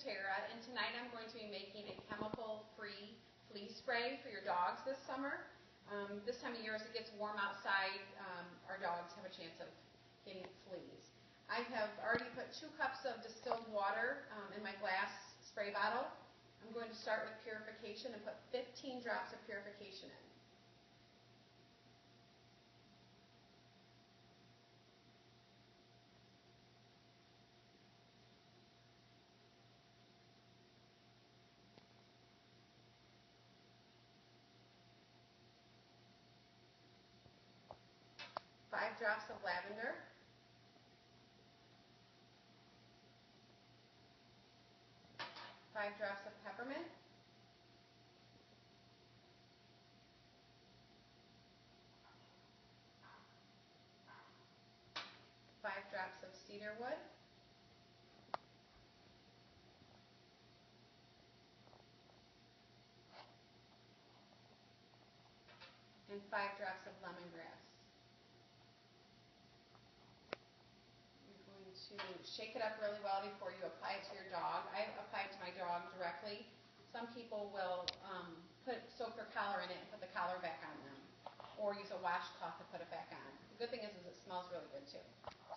Tara, and tonight I'm going to be making a chemical-free flea spray for your dogs this summer. This time of year, as it gets warm outside, our dogs have a chance of getting fleas. I have already put 2 cups of distilled water in my glass spray bottle. I'm going to start with Purification and put 15 drops of Purification in. Five drops of lavender. 5 drops of peppermint. 5 drops of cedarwood. And 5 drops of lemongrass. You're going to shake it up really well before you apply it to your dog. I apply it to my dog directly. Some people will soak their collar in it and put the collar back on them, or use a washcloth to put it back on. The good thing is it smells really good too.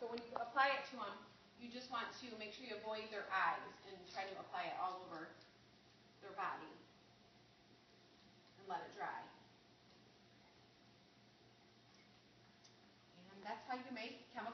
So when you apply it to them, you just want to make sure you avoid their eyes and try to apply it all over their body and let it dry. And that's how you make chemical